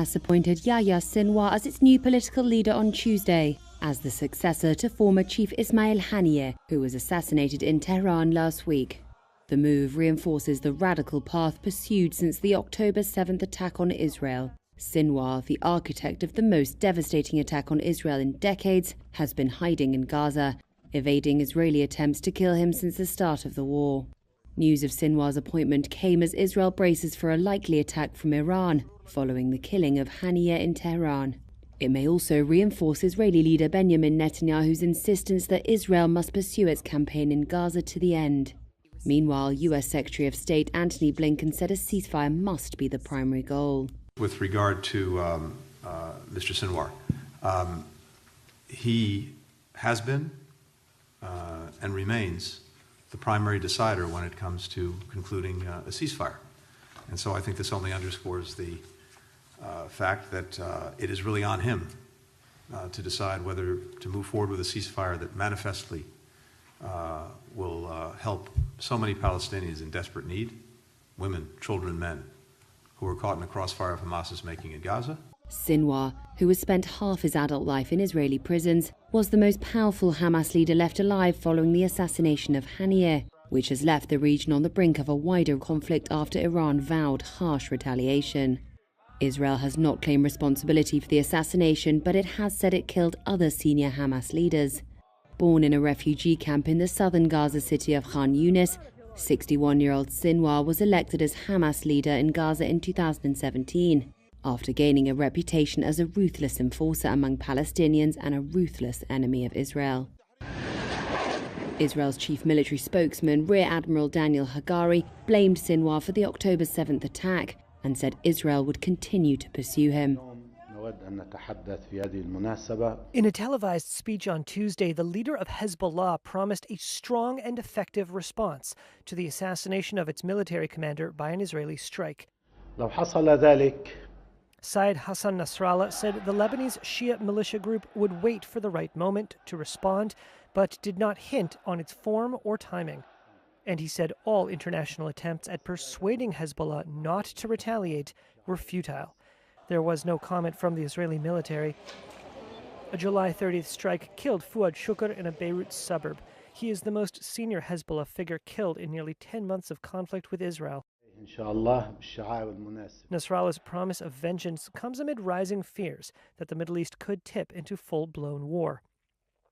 Hamas appointed Yahya Sinwar as its new political leader on Tuesday, as the successor to former chief Ismail Haniyeh, who was assassinated in Tehran last week. The move reinforces the radical path pursued since the October 7th attack on Israel. Sinwar, the architect of the most devastating attack on Israel in decades, has been hiding in Gaza, evading Israeli attempts to kill him since the start of the war. News of Sinwar's appointment came as Israel braces for a likely attack from Iran, following the killing of Haniyeh in Tehran. It may also reinforce Israeli leader Benjamin Netanyahu's insistence that Israel must pursue its campaign in Gaza to the end. Meanwhile, US Secretary of State Antony Blinken said a ceasefire must be the primary goal. With regard to Mr. Sinwar, he has been and remains the primary decider when it comes to concluding a ceasefire. And so I think this only underscores the fact that it is really on him to decide whether to move forward with a ceasefire that manifestly will help so many Palestinians in desperate need, women, children, men, who were caught in the crossfire of Hamas's making in Gaza. Sinwar, who has spent half his adult life in Israeli prisons, was the most powerful Hamas leader left alive following the assassination of Haniyeh, which has left the region on the brink of a wider conflict after Iran vowed harsh retaliation. Israel has not claimed responsibility for the assassination, but it has said it killed other senior Hamas leaders. Born in a refugee camp in the southern Gaza city of Khan Yunis, 61-year-old Sinwar was elected as Hamas leader in Gaza in 2017, after gaining a reputation as a ruthless enforcer among Palestinians and a ruthless enemy of Israel. Israel's chief military spokesman, Rear Admiral Daniel Hagari, blamed Sinwar for the October 7th attack and said Israel would continue to pursue him. In a televised speech on Tuesday, the leader of Hezbollah promised a strong and effective response to the assassination of its military commander by an Israeli strike. Syed Hassan Nasrallah said the Lebanese Shia militia group would wait for the right moment to respond, but did not hint on its form or timing. And he said all international attempts at persuading Hezbollah not to retaliate were futile. There was no comment from the Israeli military. A July 30th strike killed Fuad Shukr in a Beirut suburb. He is the most senior Hezbollah figure killed in nearly 10 months of conflict with Israel. Nasrallah's promise of vengeance comes amid rising fears that the Middle East could tip into full-blown war.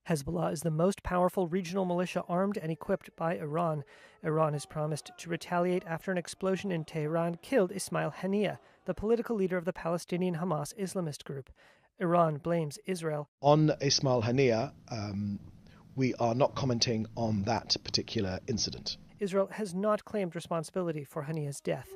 Hezbollah is the most powerful regional militia armed and equipped by Iran. Iran has promised to retaliate after an explosion in Tehran killed Ismail Haniyeh, the political leader of the Palestinian Hamas Islamist group. Iran blames Israel. On Ismail Haniyeh, we are not commenting on that particular incident. Israel has not claimed responsibility for Haniyeh's death.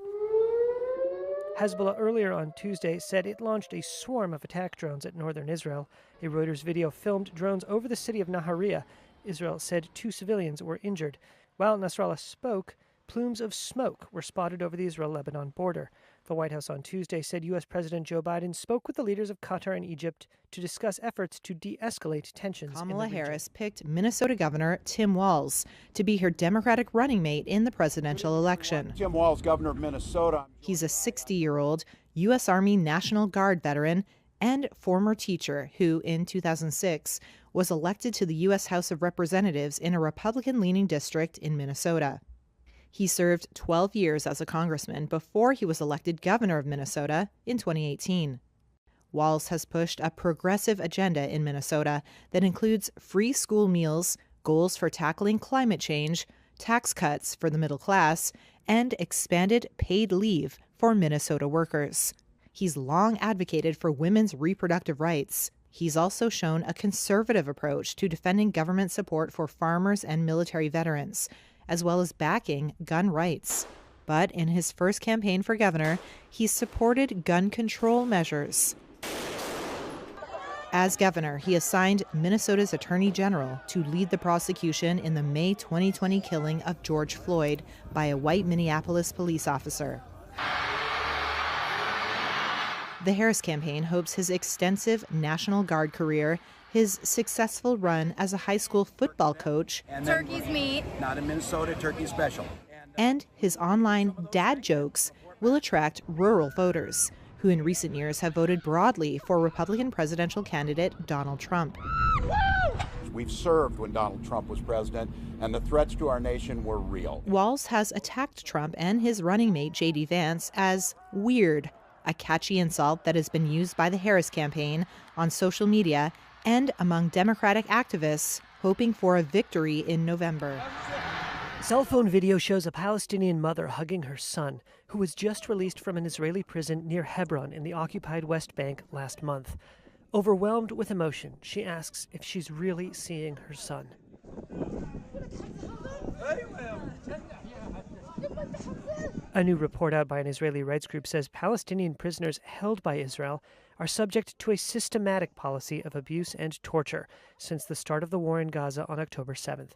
Hezbollah earlier on Tuesday said it launched a swarm of attack drones at northern Israel. A Reuters video filmed drones over the city of Nahariya. Israel said 2 civilians were injured. While Nasrallah spoke, plumes of smoke were spotted over the Israel-Lebanon border. The White House on Tuesday said U.S. President Joe Biden spoke with the leaders of Qatar and Egypt to discuss efforts to de-escalate tensions. Kamala Harris picked Minnesota Governor Tim Walz to be her Democratic running mate in the presidential election. Tim Walz, governor of Minnesota. He's a 60-year-old U.S. Army National Guard veteran and former teacher who, in 2006, was elected to the U.S. House of Representatives in a Republican-leaning district in Minnesota. He served 12 years as a congressman before he was elected governor of Minnesota in 2018. Walz has pushed a progressive agenda in Minnesota that includes free school meals, goals for tackling climate change, tax cuts for the middle class, and expanded paid leave for Minnesota workers. He's long advocated for women's reproductive rights. He's also shown a conservative approach to defending government support for farmers and military veterans, as well as backing gun rights. But in his first campaign for governor, he supported gun control measures. As governor, he assigned Minnesota's Attorney General to lead the prosecution in the May 2020 killing of George Floyd by a white Minneapolis police officer. The Harris campaign hopes his extensive National Guard career, his successful run as a high school football coach, Turkey's meat. Not in Minnesota, turkey special. And his online dad jokes will attract rural voters who in recent years have voted broadly for Republican presidential candidate Donald Trump. We've served when Donald Trump was president, and the threats to our nation were real. Walz has attacked Trump and his running mate, J.D. Vance, as weird, a catchy insult that has been used by the Harris campaign on social media and among Democratic activists hoping for a victory in November. Cell phone video shows a Palestinian mother hugging her son, who was just released from an Israeli prison near Hebron in the occupied West Bank last month. Overwhelmed with emotion, she asks if she's really seeing her son. A new report out by an Israeli rights group says Palestinian prisoners held by Israel are subject to a systematic policy of abuse and torture since the start of the war in Gaza on October 7th.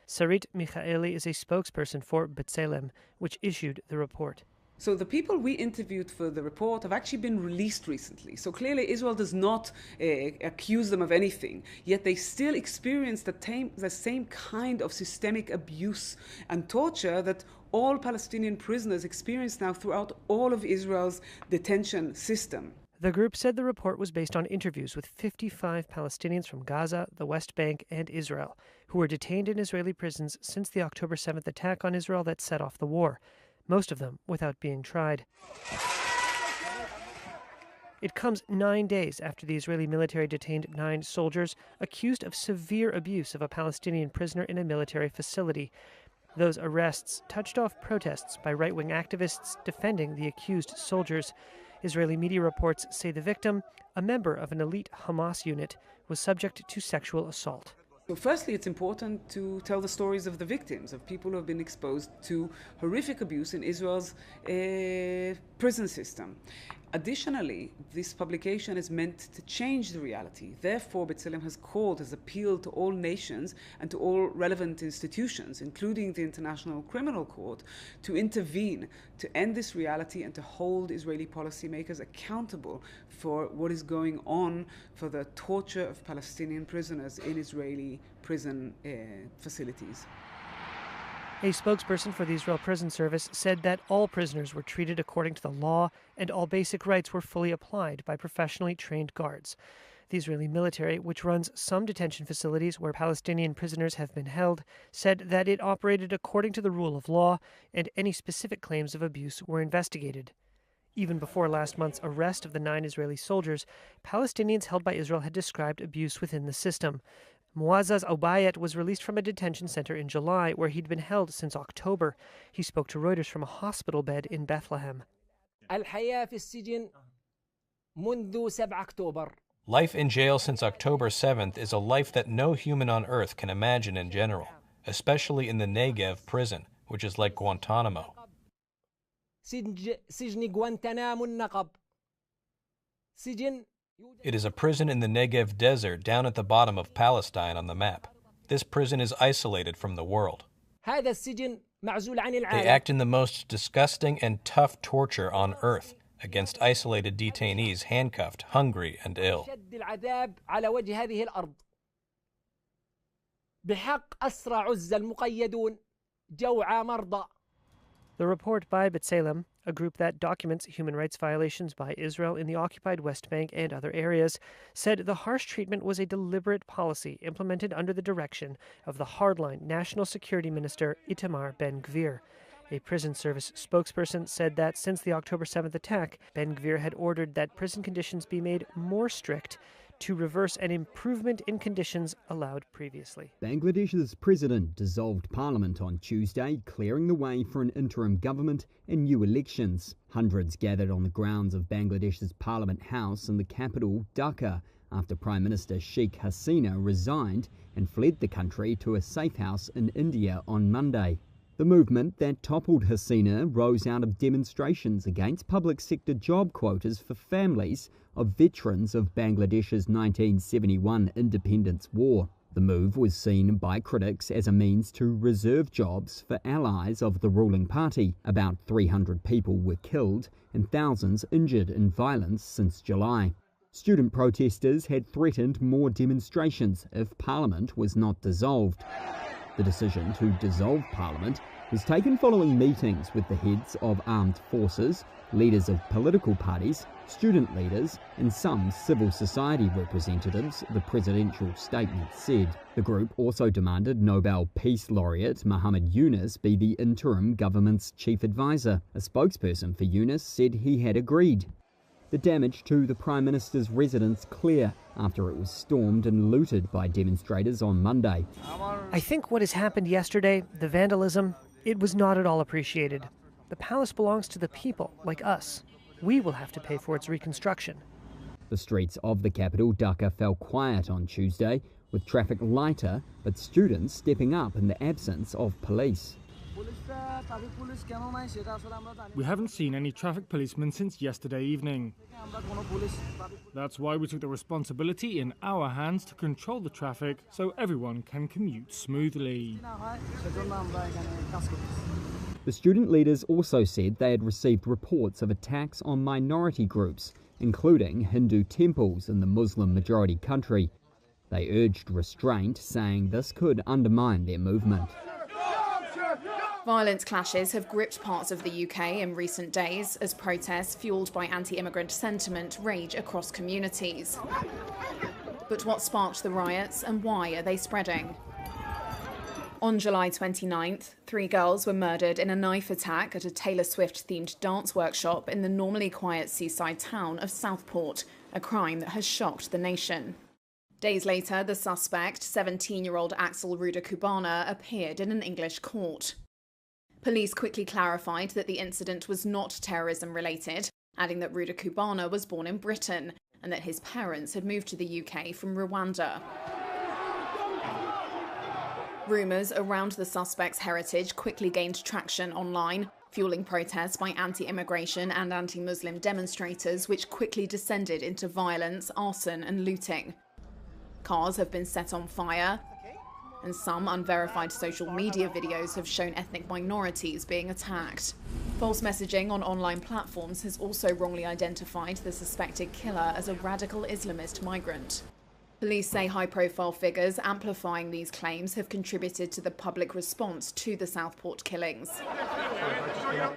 Sarit Michaeli is a spokesperson for B'Tselem, which issued the report. So the people we interviewed for the report have actually been released recently. So clearly Israel does not accuse them of anything, yet they still experience the same kind of systemic abuse and torture that all Palestinian prisoners experience now throughout all of Israel's detention system. The group said the report was based on interviews with 55 Palestinians from Gaza, the West Bank, and Israel, who were detained in Israeli prisons since the October 7th attack on Israel that set off the war, most of them without being tried. It comes 9 days after the Israeli military detained 9 soldiers accused of severe abuse of a Palestinian prisoner in a military facility. Those arrests touched off protests by right-wing activists defending the accused soldiers. Israeli media reports say the victim, a member of an elite Hamas unit, was subject to sexual assault. So firstly, it's important to tell the stories of the victims, of people who have been exposed to horrific abuse in Israel's prison system. Additionally, this publication is meant to change the reality. Therefore, B'Tselem has appealed to all nations and to all relevant institutions, including the International Criminal Court, to intervene, to end this reality and to hold Israeli policymakers accountable for what is going on, for the torture of Palestinian prisoners in Israeli prison facilities. A spokesperson for the Israel Prison Service said that all prisoners were treated according to the law and all basic rights were fully applied by professionally trained guards. The Israeli military, which runs some detention facilities where Palestinian prisoners have been held, said that it operated according to the rule of law and any specific claims of abuse were investigated. Even before last month's arrest of the 9 Israeli soldiers, Palestinians held by Israel had described abuse within the system. Muazzaz Obayat was released from a detention center in July, where he'd been held since October. He spoke to Reuters from a hospital bed in Bethlehem. Life in jail since October 7th is a life that no human on earth can imagine in general, especially in the Negev prison, which is like Guantanamo. It is a prison in the Negev desert down at the bottom of Palestine on the map. This prison is isolated from the world. They act in the most disgusting and tough torture on earth against isolated detainees handcuffed, hungry, and ill. The report by B'Tselem, a group that documents human rights violations by Israel in the occupied West Bank and other areas, said the harsh treatment was a deliberate policy implemented under the direction of the hardline National Security Minister Itamar Ben-Gvir. A prison service spokesperson said that since the October 7th attack, Ben-Gvir had ordered that prison conditions be made more strict to reverse an improvement in conditions allowed previously. Bangladesh's president dissolved parliament on Tuesday, clearing the way for an interim government and new elections. Hundreds gathered on the grounds of Bangladesh's Parliament House in the capital, Dhaka, after Prime Minister Sheikh Hasina resigned and fled the country to a safe house in India on Monday. The movement that toppled Hasina rose out of demonstrations against public sector job quotas for families of veterans of Bangladesh's 1971 independence war. The move was seen by critics as a means to reserve jobs for allies of the ruling party. About 300 people were killed and thousands injured in violence since July. Student protesters had threatened more demonstrations if Parliament was not dissolved. The decision to dissolve Parliament was taken following meetings with the heads of armed forces, leaders of political parties, student leaders and some civil society representatives, the presidential statement said. The group also demanded Nobel Peace Laureate Muhammad Yunus be the interim government's chief advisor. A spokesperson for Yunus said he had agreed. The damage to the Prime Minister's residence clear after it was stormed and looted by demonstrators on Monday. I think what has happened yesterday, the vandalism, it was not at all appreciated. The palace belongs to the people, like us. We will have to pay for its reconstruction. The streets of the capital, Dhaka, fell quiet on Tuesday, with traffic lighter, but students stepping up in the absence of police. We haven't seen any traffic policemen since yesterday evening. That's why we took the responsibility in our hands to control the traffic so everyone can commute smoothly. The student leaders also said they had received reports of attacks on minority groups, including Hindu temples in the Muslim-majority country. They urged restraint, saying this could undermine their movement. Violent clashes have gripped parts of the UK in recent days as protests fuelled by anti-immigrant sentiment rage across communities. But what sparked the riots and why are they spreading? On July 29th, 3 girls were murdered in a knife attack at a Taylor Swift-themed dance workshop in the normally quiet seaside town of Southport, a crime that has shocked the nation. Days later, the suspect, 17-year-old Axel Ruda-Kubana, appeared in an English court. Police quickly clarified that the incident was not terrorism-related, adding that Ruda-Kubana was born in Britain and that his parents had moved to the UK from Rwanda. Rumours around the suspect's heritage quickly gained traction online, fueling protests by anti-immigration and anti-Muslim demonstrators, which quickly descended into violence, arson and looting. Cars have been set on fire, and some unverified social media videos have shown ethnic minorities being attacked. False messaging on online platforms has also wrongly identified the suspected killer as a radical Islamist migrant. Police say high-profile figures amplifying these claims have contributed to the public response to the Southport killings.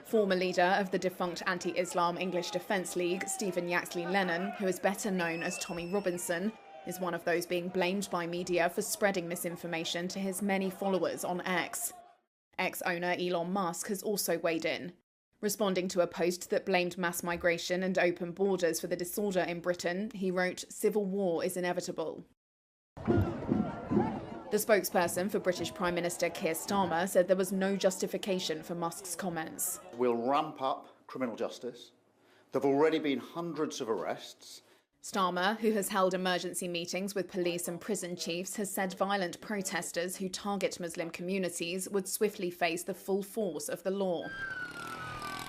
Former leader of the defunct anti-Islam English Defence League, Stephen Yaxley Lennon, who is better known as Tommy Robinson, is one of those being blamed by media for spreading misinformation to his many followers on X. Ex-owner Elon Musk has also weighed in. Responding to a post that blamed mass migration and open borders for the disorder in Britain, he wrote, "Civil war is inevitable." The spokesperson for British Prime Minister Keir Starmer said there was no justification for Musk's comments. We'll ramp up criminal justice. There have already been hundreds of arrests. Starmer, who has held emergency meetings with police and prison chiefs, has said violent protesters who target Muslim communities would swiftly face the full force of the law.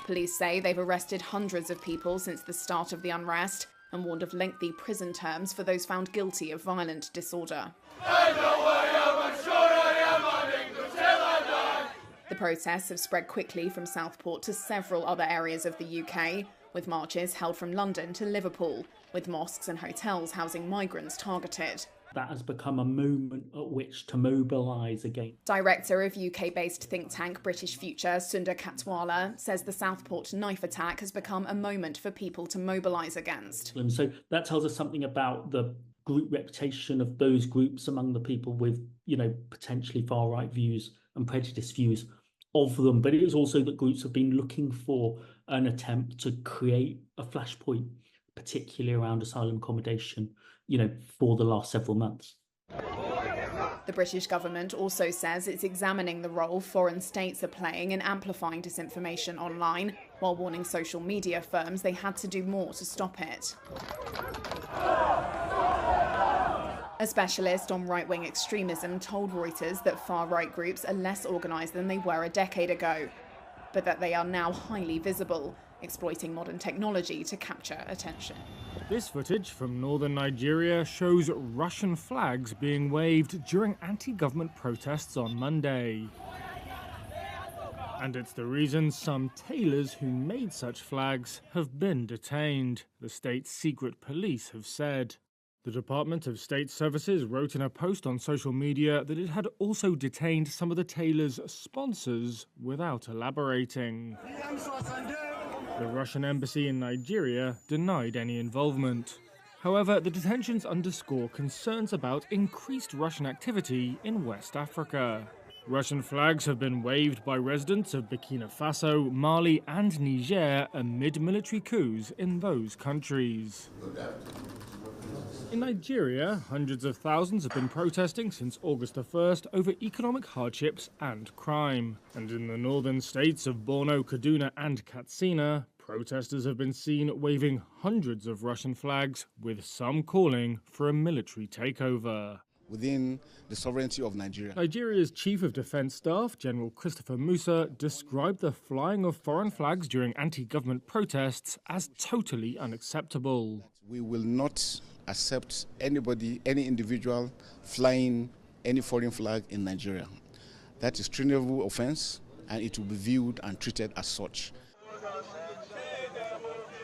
Police say they've arrested hundreds of people since the start of the unrest and warned of lengthy prison terms for those found guilty of violent disorder. The protests have spread quickly from Southport to several other areas of the UK, with marches held from London to Liverpool, with mosques and hotels housing migrants targeted. That has become a moment at which to mobilise again. Director of UK-based think tank British Future, Sundar Katwala, says the Southport knife attack has become a moment for people to mobilise against. And so that tells us something about the group reputation of those groups among the people with, potentially far-right views and prejudiced views of them. But it is also that groups have been looking for an attempt to create a flashpoint, particularly around asylum accommodation, for the last several months. The British government also says it's examining the role foreign states are playing in amplifying disinformation online, while warning social media firms they had to do more to stop it. A specialist on right-wing extremism told Reuters that far-right groups are less organised than they were a decade ago, but that they are now highly visible, exploiting modern technology to capture attention. This footage from northern Nigeria shows Russian flags being waved during anti-government protests on Monday. And it's the reason some tailors who made such flags have been detained, the state's secret police have said. The Department of State Services wrote in a post on social media that it had also detained some of the tailor's sponsors without elaborating. The Russian embassy in Nigeria denied any involvement. However, the detentions underscore concerns about increased Russian activity in West Africa. Russian flags have been waved by residents of Burkina Faso, Mali and Niger amid military coups in those countries. In Nigeria, hundreds of thousands have been protesting since August the 1st over economic hardships and crime. And in the northern states of Borno, Kaduna and Katsina, protesters have been seen waving hundreds of Russian flags, with some calling for a military takeover. Within the sovereignty of Nigeria. Nigeria's Chief of Defence Staff, General Christopher Musa, described the flying of foreign flags during anti-government protests as totally unacceptable. We will not accept anybody, any individual flying any foreign flag in Nigeria. That is a treasonable offence, and it will be viewed and treated as such.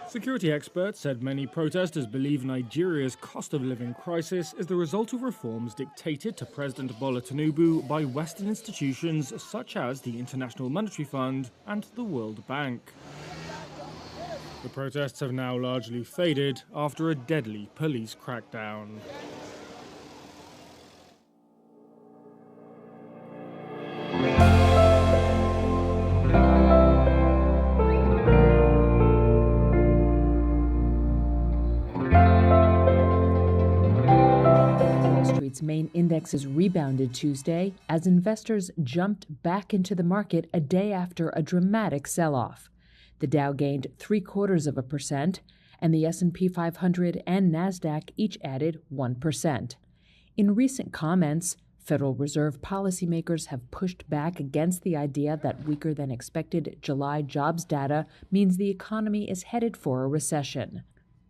Security experts said many protesters believe Nigeria's cost of living crisis is the result of reforms dictated to President Bola Tinubu by Western institutions such as the International Monetary Fund and the World Bank. The protests have now largely faded after a deadly police crackdown. Street's main indexes rebounded Tuesday as investors jumped back into the market a day after a dramatic sell-off. The Dow gained 0.75%, and the S&P 500 and Nasdaq each added 1%. In recent comments, Federal Reserve policymakers have pushed back against the idea that weaker-than-expected July jobs data means the economy is headed for a recession.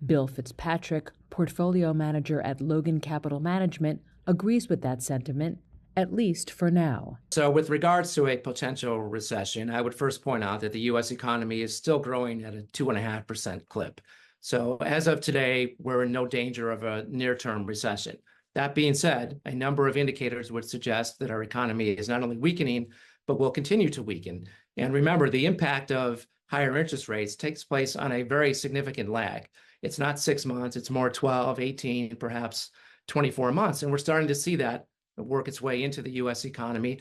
Bill Fitzpatrick, portfolio manager at Logan Capital Management, agrees with that sentiment, at least for now. So with regards to a potential recession, I would first point out that the U.S. economy is still growing at a 2.5% clip. So as of today, we're in no danger of a near-term recession. That being said, a number of indicators would suggest that our economy is not only weakening, but will continue to weaken. And remember, the impact of higher interest rates takes place on a very significant lag. It's not 6 months, it's more 12, 18, perhaps 24 months. And we're starting to see that work its way into the U.S. economy.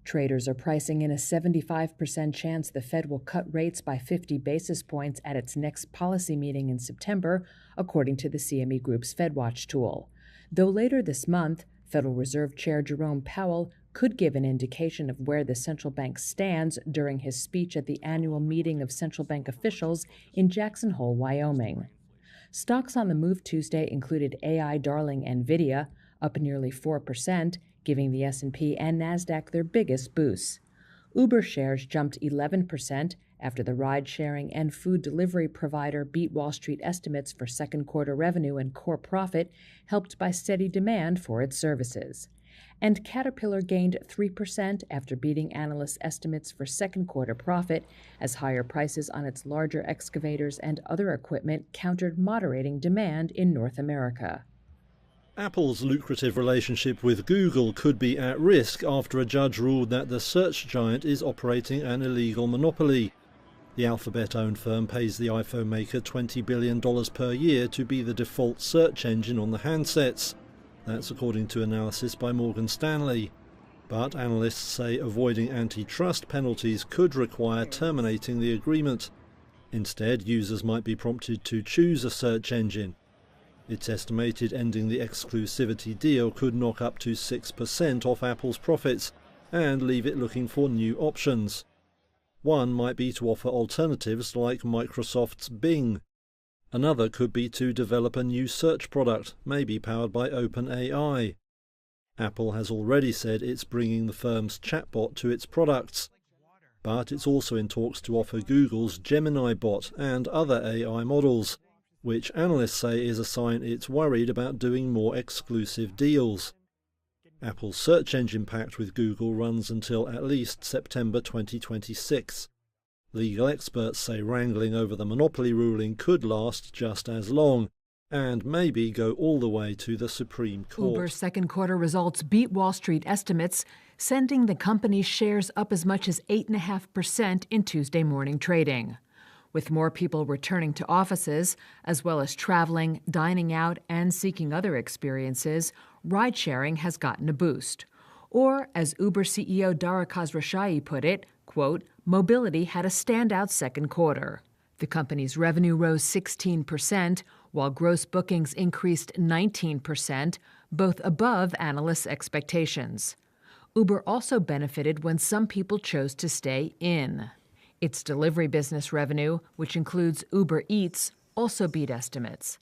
Traders are pricing in a 75% chance the Fed will cut rates by 50 basis points at its next policy meeting in September, according to the CME Group's FedWatch tool. Though later this month, Federal Reserve Chair Jerome Powell could give an indication of where the central bank stands during his speech at the annual meeting of central bank officials in Jackson Hole, Wyoming. Stocks on the move Tuesday included AI darling NVIDIA, up nearly 4%, giving the S&P and Nasdaq their biggest boosts. Uber shares jumped 11% after the ride-sharing and food delivery provider beat Wall Street estimates for second quarter revenue and core profit, helped by steady demand for its services. And Caterpillar gained 3% after beating analysts' estimates for second quarter profit, as higher prices on its larger excavators and other equipment countered moderating demand in North America. Apple's lucrative relationship with Google could be at risk after a judge ruled that the search giant is operating an illegal monopoly. The Alphabet-owned firm pays the iPhone maker $20 billion per year to be the default search engine on the handsets. That's according to analysis by Morgan Stanley. But analysts say avoiding antitrust penalties could require terminating the agreement. Instead, users might be prompted to choose a search engine. It's estimated ending the exclusivity deal could knock up to 6% off Apple's profits and leave it looking for new options. One might be to offer alternatives like Microsoft's Bing. Another could be to develop a new search product, maybe powered by OpenAI. Apple has already said it's bringing the firm's chatbot to its products, but it's also in talks to offer Google's Gemini bot and other AI models, which analysts say is a sign it's worried about doing more exclusive deals. Apple's search engine pact with Google runs until at least September 2026. Legal experts say wrangling over the monopoly ruling could last just as long, and maybe go all the way to the Supreme Court. Uber's second quarter results beat Wall Street estimates, sending the company's shares up as much as 8.5% in Tuesday morning trading. With more people returning to offices, as well as traveling, dining out, and seeking other experiences, ride-sharing has gotten a boost. Or, as Uber CEO Dara Khosrowshahi put it, quote, mobility had a standout second quarter. The company's revenue rose 16%, while gross bookings increased 19%, both above analysts' expectations. Uber also benefited when some people chose to stay in. Its delivery business revenue, which includes Uber Eats, also beat estimates.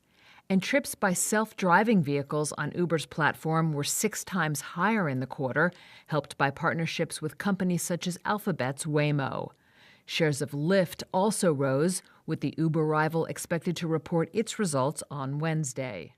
And trips by self-driving vehicles on Uber's platform were 6 times higher in the quarter, helped by partnerships with companies such as Alphabet's Waymo. Shares of Lyft also rose, with the Uber rival expected to report its results on Wednesday.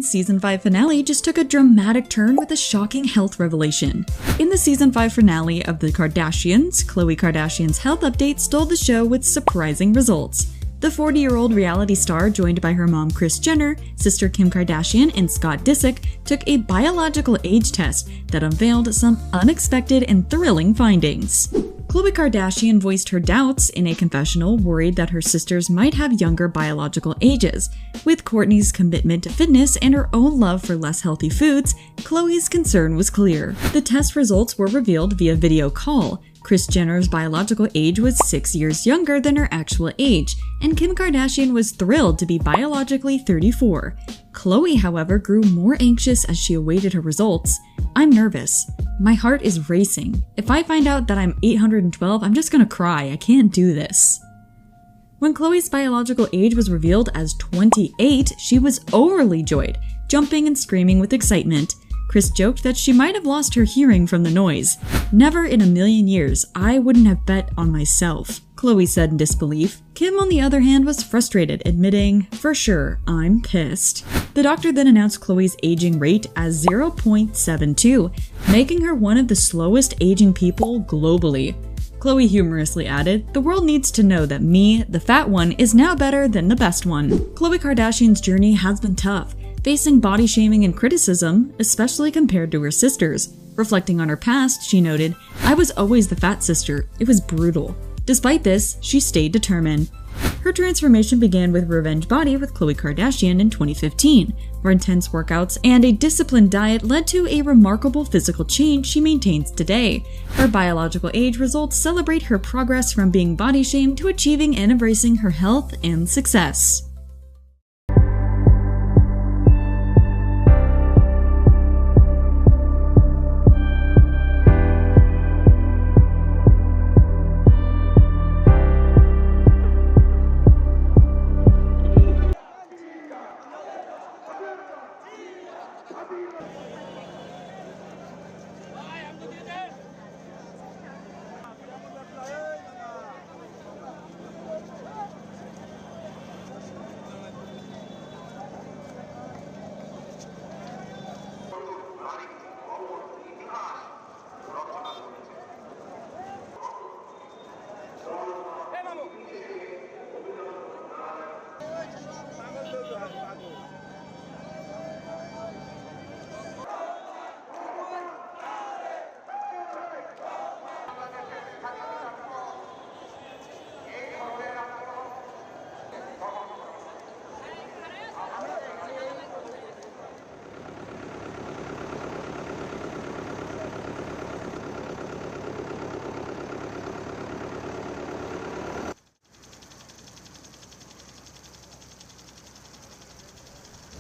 Season 5 finale just took a dramatic turn with a shocking health revelation. In the Season 5 finale of The Kardashians, Khloe Kardashian's health update stole the show with surprising results. The 40-year-old reality star, joined by her mom Kris Jenner, sister Kim Kardashian, and Scott Disick, took a biological age test that unveiled some unexpected and thrilling findings. Khloe Kardashian voiced her doubts in a confessional, worried that her sisters might have younger biological ages. With Kourtney's commitment to fitness and her own love for less healthy foods, Khloe's concern was clear. The test results were revealed via video call. Kris Jenner's biological age was 6 years younger than her actual age, and Kim Kardashian was thrilled to be biologically 34. Khloe, however, grew more anxious as she awaited her results. "I'm nervous. My heart is racing. If I find out that I'm 812, I'm just gonna cry. I can't do this." When Khloe's biological age was revealed as 28, she was overly joyed, jumping and screaming with excitement. Kris joked that she might have lost her hearing from the noise. "Never in a million years, I wouldn't have bet on myself," Khloe said in disbelief. Kim, on the other hand, was frustrated, admitting, "For sure, I'm pissed." The doctor then announced Khloe's aging rate as 0.72, making her one of the slowest aging people globally. Khloe humorously added, "The world needs to know that me, the fat one, is now better than the best one." Khloe Kardashian's journey has been tough, facing body shaming and criticism, especially compared to her sisters. Reflecting on her past, she noted, "I was always the fat sister. It was brutal." Despite this, she stayed determined. Her transformation began with Revenge Body with Khloe Kardashian in 2015, where intense workouts and a disciplined diet led to a remarkable physical change she maintains today. Her biological age results celebrate her progress from being body shamed to achieving and embracing her health and success.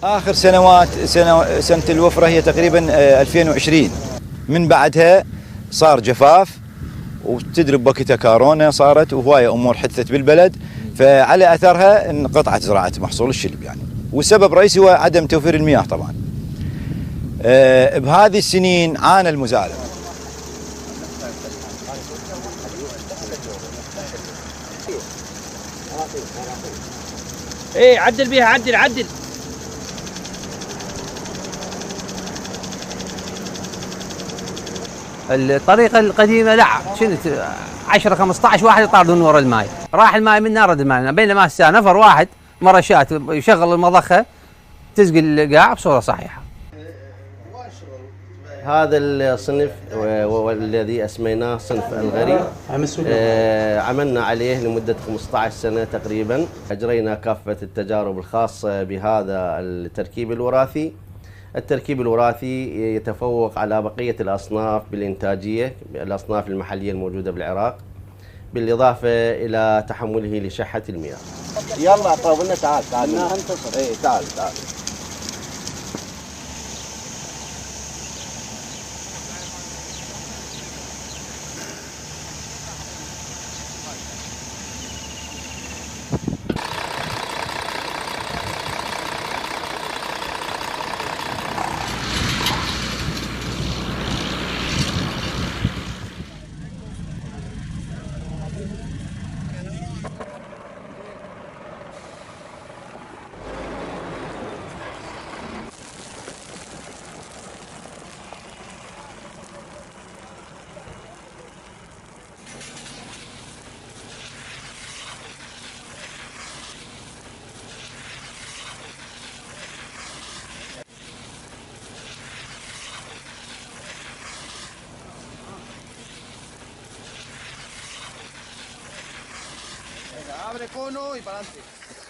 آخر سنوات سنة الوفرة هي تقريبا 2020. من بعدها صار جفاف وتدري بوقتها كورونا صارت وهواية أمور حدثت بالبلد، فعلى أثرها انقطعت زراعة محصول الشلب يعني، والسبب الرئيسي هو عدم توفير المياه طبعا. بهذه السنين عانى المزارع. ايه عدل بيها عدل الطريقة القديمة لا شنت 10 15 واحد يطاردون ورا الماي، راح الماي منا رد الماي، بينما هسه نفر واحد مرشات يشغل المضخة تسقي القاع بصورة صحيحة. هذا الصنف والذي اسميناه صنف الغري عملنا عليه لمدة 15 سنة تقريبا، أجرينا كافة التجارب الخاصة بهذا التركيب الوراثي. التركيب الوراثي يتفوق على بقية الأصناف بالإنتاجية، الأصناف المحلية الموجودة بالعراق، بالإضافة إلى تحمله لشحة المياه. يلا طابلنا تعال انتصر. ايه تعال. Abre cono y para adelante.